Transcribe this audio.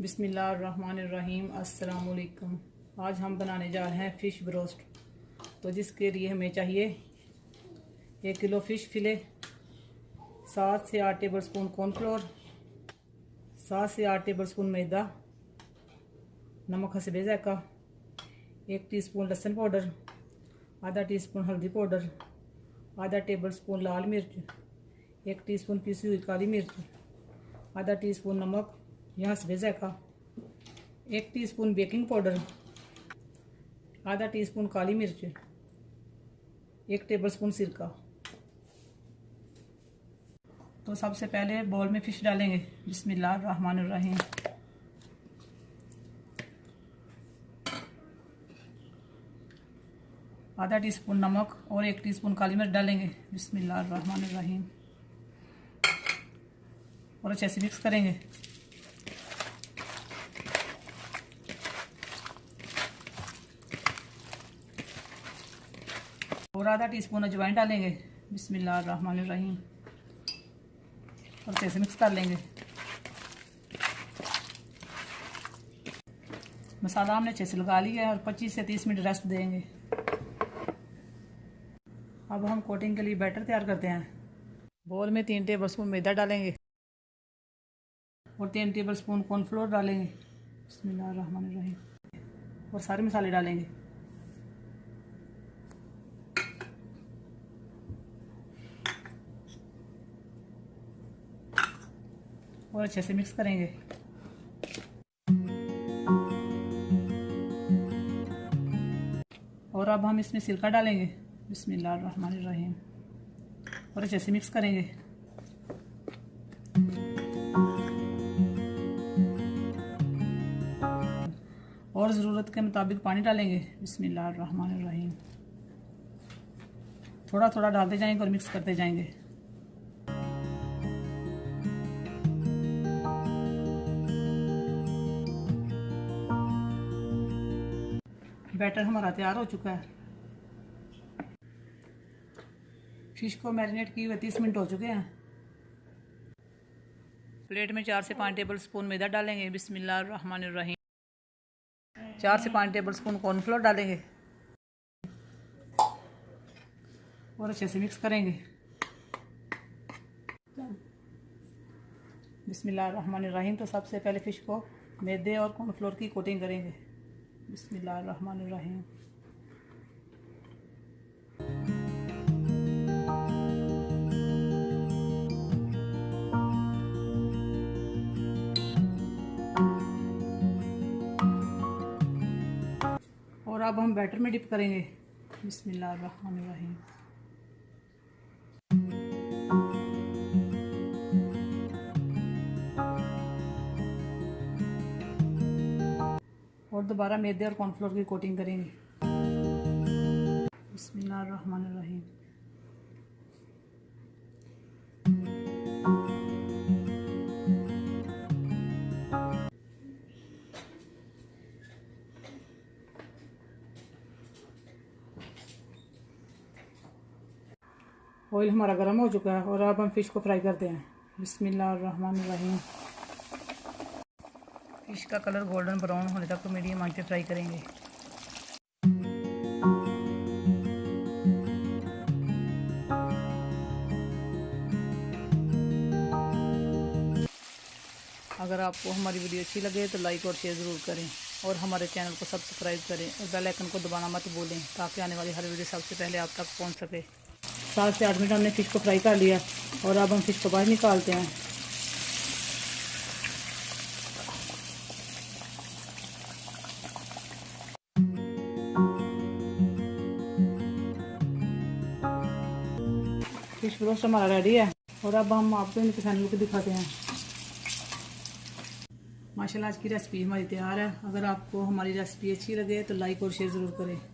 बिस्मिल्लाहिर्रहमानिर्रहीम। अस्सलाम वालेकुम। आज हम बनाने जा रहे हैं फ़िश ब्रोस्ट। तो जिसके लिए हमें चाहिए 1 किलो फ़िश फिले, 7 से 8 टेबल स्पून कॉर्नफ्लोर, 7 से 8 टेबल स्पून मैदा, नमक हस्बे ज़ायक़ा, 1 टीस्पून लहसुन पाउडर, आधा टीस्पून हल्दी पाउडर, आधा टेबल स्पून लाल मिर्च, 1 टीस्पून पिसी हुई काली मिर्च, आधा टीस्पून नमक या हस्बे ज़ायक़ा, 1 टीस्पून बेकिंग पाउडर, आधा टीस्पून काली मिर्च, 1 टेबल स्पून सिरका। तो सबसे पहले बाउल में फ़िश डालेंगे। बिस्मिल्लाहिर्रहमानिर्रहीम। आधा टीस्पून नमक और 1 टीस्पून काली मिर्च डालेंगे। बिस्मिल्लाहिर्रहमानिर्रहीम। और अच्छे से मिक्स करेंगे। और आधा टीस्पून अजवाइन डालेंगे। बिस्मिल्लाहिर्रहमानिर्रहीम। और अच्छे से मिक्स कर लेंगे। मसाला हमने अच्छे से लगा लिया है और 25 से 30 मिनट रेस्ट देंगे। अब हम कोटिंग के लिए बैटर तैयार करते हैं। बोल में 3 टेबल स्पून मैदा डालेंगे और 3 टेबल स्पून कॉर्नफ्लोर डालेंगे। बिस्मिल्लाहिर्रहमानिर्रहीम। और सारे मसाले डालेंगे। और अच्छे से मिक्स करेंगे। और अब हम इसमें सिरका डालेंगे। बिस्मिल्लाहिर्रहमानिर्रहीम। और अच्छे से मिक्स करेंगे। और ज़रूरत के मुताबिक पानी डालेंगे। बिस्मिल्लाहिर्रहमानिर्रहीम। थोड़ा थोड़ा डालते जाएंगे और मिक्स करते जाएंगे। बैटर हमारा तैयार हो चुका है। फिश को मैरिनेट किए हुए 30 मिनट हो चुके हैं। प्लेट में 4 से 5 टेबल स्पून मैदा डालेंगे। बिस्मिल्लाहिर्रहमानिर्रहीम। 4 से 5 टेबल स्पून कॉर्नफ्लोर डालेंगे और अच्छे से मिक्स करेंगे। बिस्मिल्लाहिर्रहमानिर्रहीम। तो सबसे पहले फ़िश को मैदे और कॉर्नफ्लोर की कोटिंग करेंगे। बिस्मिल्लाहिर्रहमानिर्रहीम। और अब हम बैटर में डिप करेंगे। बिस्मिल्लाहिर्रहमानिर्रहीम। और दोबारा मैदे और कॉर्नफ्लोर की कोटिंग करेंगे। बिस्मिल्लाहिर्रहमानिर्रहीम। ऑयल हमारा गर्म हो चुका है और अब हम फ़िश को फ्राई करते हैं। बिस्मिल्लाहिर्रहमानिर्रहीम। फ़िश का कलर गोल्डन ब्राउन होने तक तो मीडियम आंच पे फ्राई करेंगे। अगर आपको हमारी वीडियो अच्छी लगे तो लाइक और शेयर ज़रूर करें और हमारे चैनल को सब्सक्राइब करें और बेल आइकन को दबाना मत भूलें ताकि आने वाली हर वीडियो सबसे पहले आप तक पहुंच सके। 7 से 8 मिनट हमने फ़िश को फ्राई कर लिया और अब हम फ़िश को बाहर निकालते हैं। फ़िश रोस्ट हमारा रेडी है और अब हम आपको इनके फाइनल लुक दिखाते हैं। माशाल्लाह आज की रेसिपी हमारी तैयार है। अगर आपको हमारी रेसिपी अच्छी लगे तो लाइक और शेयर ज़रूर करें।